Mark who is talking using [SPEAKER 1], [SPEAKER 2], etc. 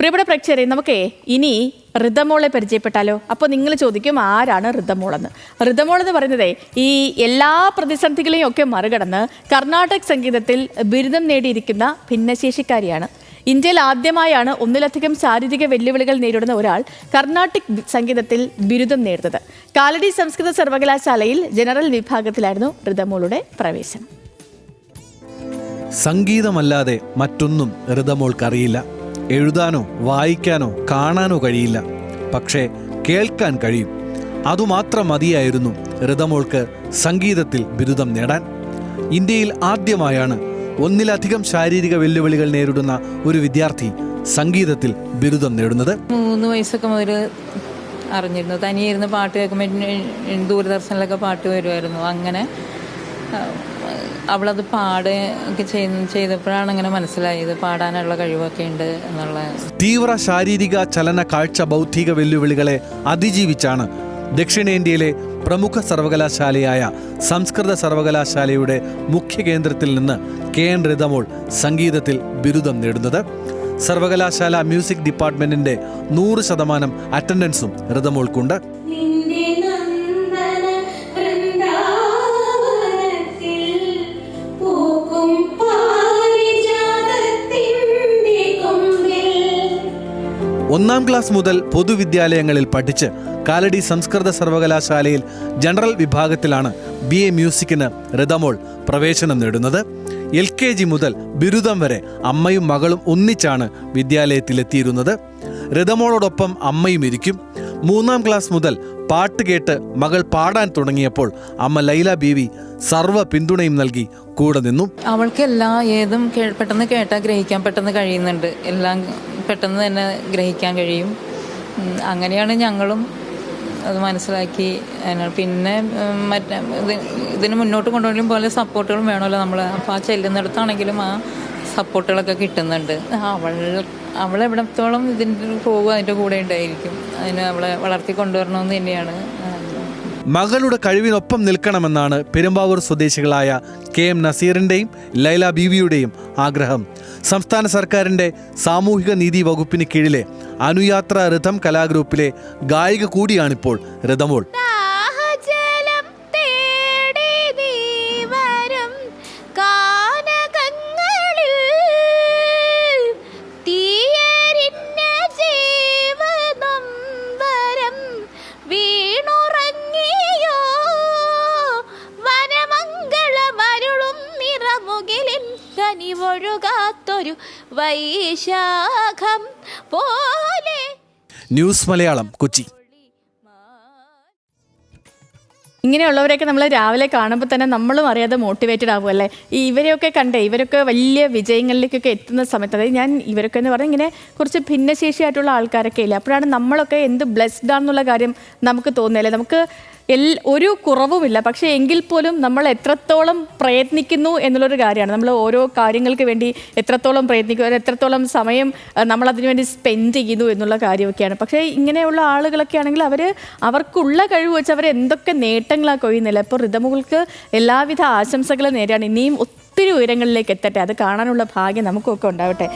[SPEAKER 1] പ്രിയപ്പെട്ട പ്രേക്ഷകരെ, നമുക്ക് ഇനി ഋതമോളെ പരിചയപ്പെട്ടാലോ? അപ്പോൾ നിങ്ങൾ ചോദിക്കും, ആരാണ് ഋതമോളെന്ന്? ഋതമോൾ എന്ന് പറയുന്നത് ഈ എല്ലാ പ്രതിസന്ധികളെയും ഒക്കെ മറികടന്ന് കർണാടക സംഗീതത്തിൽ ബിരുദം നേടിയിരിക്കുന്ന ഭിന്നശേഷിക്കാരിയാണ്. ഇന്ത്യയിൽ ആദ്യമായാണ് ഒന്നിലധികം ശാരീരിക വെല്ലുവിളികൾ നേരിടുന്ന ഒരാൾ കർണാട്ടിക് സംഗീതത്തിൽ ബിരുദം നേടുന്നത്. കാലടി സംസ്കൃത സർവകലാശാലയിൽ ജനറൽ വിഭാഗത്തിലായിരുന്നു ഋതമോളുടെ പ്രവേശനം.
[SPEAKER 2] സംഗീതമല്ലാതെ മറ്റൊന്നും ഋതമോൾക്കറിയില്ല. എഴുതാനോ വായിക്കാനോ കാണാനോ കഴിയില്ല, പക്ഷേ കേൾക്കാൻ കഴിയും. അതുമാത്രം മതിയായിരുന്നു ഋതമോൾക്ക് സംഗീതത്തിൽ ബിരുദം നേടാൻ. ഇന്ത്യയിൽ ആദ്യമായാണ് ഒന്നിലധികം ശാരീരിക വെല്ലുവിളികൾ നേരിടുന്ന ഒരു വിദ്യാർത്ഥി സംഗീതത്തിൽ ബിരുദം നേടുന്നത്.
[SPEAKER 3] 3 വയസ്സൊക്കെ മുതൽ അറിഞ്ഞിരുന്നു. തനിയിരുന്ന് പാട്ട് കേൾക്കുമ്പോൾ ദൂരദർശനിലൊക്കെ പാട്ട് വരുമായിരുന്നു. അങ്ങനെ അവളത് പാടുകയൊക്കെ ചെയ്തപ്പോഴാണ് അങ്ങനെ മനസ്സിലായത് പാടാനുള്ള കഴിവൊക്കെ ഉണ്ട് എന്നുള്ള.
[SPEAKER 2] തീവ്ര ശാരീരിക ചലന കാഴ്ച ബൗദ്ധിക വെല്ലുവിളികളെ അതിജീവിച്ചാണ് ദക്ഷിണേന്ത്യയിലെ പ്രമുഖ സർവകലാശാലയായ സംസ്കൃത സർവകലാശാലയുടെ മുഖ്യ കേന്ദ്രത്തിൽ നിന്ന് KN ഋതമോൾ സംഗീതത്തിൽ ബിരുദം നേടുന്നത്. സർവകലാശാല മ്യൂസിക് ഡിപ്പാർട്ട്മെന്റിന്റെ 100% അറ്റൻഡൻസും ഋതമോൾക്കുണ്ട്. ഒന്നാം ക്ലാസ് മുതൽ പൊതുവിദ്യാലയങ്ങളിൽ പഠിച്ച് കാലടി സംസ്കൃത സർവകലാശാലയിൽ ജനറൽ വിഭാഗത്തിലാണ് BA മ്യൂസിക്കിന് ഋതമോൾ പ്രവേശനം നേടുന്നത്. LKG മുതൽ ബിരുദം വരെ അമ്മയും മകളും ഒന്നിച്ചാണ് വിദ്യാലയത്തിലെത്തിയിരുന്നത്. ഋതമോളോടൊപ്പം അമ്മയും ഇരിക്കും. 3-ാം ക്ലാസ് മുതൽ പാട്ട് കേട്ട് മകൾ പാടാൻ തുടങ്ങിയപ്പോൾ അമ്മ ലൈല ബീവി സർവ്വ പിന്തുണയും നൽകി കൂടെ നിന്നു.
[SPEAKER 3] അവൾക്ക് ഏതും പെട്ടെന്ന് കേട്ടാൽ ഗ്രഹിക്കാൻ പെട്ടെന്ന് കഴിയുന്നുണ്ട്. എല്ലാം പെട്ടെന്ന് തന്നെ ഗ്രഹിക്കാൻ കഴിയും. അങ്ങനെയാണ് ഞങ്ങളും അത് മനസ്സിലാക്കി. പിന്നെ ഇതിന് മുന്നോട്ട് കൊണ്ടുപോകും പോലെ സപ്പോർട്ടുകളും വേണമല്ലോ നമ്മൾ. അപ്പോൾ ആ ചെല്ലുന്നിടത്താണെങ്കിലും ആ സപ്പോർട്ടുകളൊക്കെ കിട്ടുന്നുണ്ട്. അവളെവിടത്തോളം പോകും അതിൻ്റെ കൂടെ ഉണ്ടായിരിക്കും. അതിന് അവളെ വളർത്തിക്കൊണ്ടുവരണമെന്ന് തന്നെയാണ്.
[SPEAKER 2] മകളുടെ കഴിവിനൊപ്പം നിൽക്കണമെന്നാണ് പെരുമ്പാവൂർ സ്വദേശികളായ KM നസീറിൻ്റെയും ലൈല ബീവിയുടെയും ആഗ്രഹം. സംസ്ഥാന സർക്കാരിൻ്റെ സാമൂഹിക നീതി വകുപ്പിന് കീഴിലെ അനുയാത്ര ഋതം കലാഗ്രൂപ്പിലെ ഗായിക കൂടിയാണിപ്പോൾ ഋതമോൾ. ന്യൂസ് മലയാളം, കൊച്ചി.
[SPEAKER 1] ഇങ്ങനെയുള്ളവരെയൊക്കെ നമ്മൾ രാവിലെ കാണുമ്പോൾ തന്നെ നമ്മളും അറിയാതെ മോട്ടിവേറ്റഡ് ആകുമല്ലേ. ഇവരെയൊക്കെ ഇവരൊക്കെ വലിയ വിജയങ്ങളിലേക്കൊക്കെ എത്തുന്ന സമയത്ത്, അതായത് ഞാൻ ഇവരൊക്കെ എന്ന് പറഞ്ഞാൽ ഇങ്ങനെ കുറച്ച് ഭിന്നശേഷിയായിട്ടുള്ള ആൾക്കാരൊക്കെ ഇല്ല, അപ്പോഴാണ് നമ്മളൊക്കെ എന്ത് ബ്ലെസ്ഡ് ആണെന്നുള്ള കാര്യം നമുക്ക് തോന്നുന്നില്ലേ. നമുക്ക് ഒരു കുറവുമില്ല, പക്ഷേ എങ്കിൽ പോലും നമ്മൾ എത്രത്തോളം പ്രയത്നിക്കുന്നു എന്നുള്ളൊരു കാര്യമാണ്. നമ്മൾ ഓരോ കാര്യങ്ങൾക്ക് വേണ്ടി എത്രത്തോളം പ്രയത്നിക്കുന്നു, എത്രത്തോളം സമയം നമ്മളതിനു വേണ്ടി സ്പെൻഡ് ചെയ്യുന്നു എന്നുള്ള കാര്യമൊക്കെയാണ്. പക്ഷേ ഇങ്ങനെയുള്ള ആളുകളൊക്കെ ആണെങ്കിൽ അവർക്കുള്ള കഴിവ് വെച്ച് അവർ എന്തൊക്കെ നേട്ടങ്ങളാണ് കൊയ്യുന്നില്ല. ഇപ്പോൾ ഋതമോൾക്ക് എല്ലാവിധ ആശംസകളും നേരെയാണ്. ഇനിയും ഒത്തിരി ഉയരങ്ങളിലേക്ക് എത്തട്ടെ. അത് കാണാനുള്ള ഭാഗ്യം നമുക്കൊക്കെ ഉണ്ടാവട്ടെ.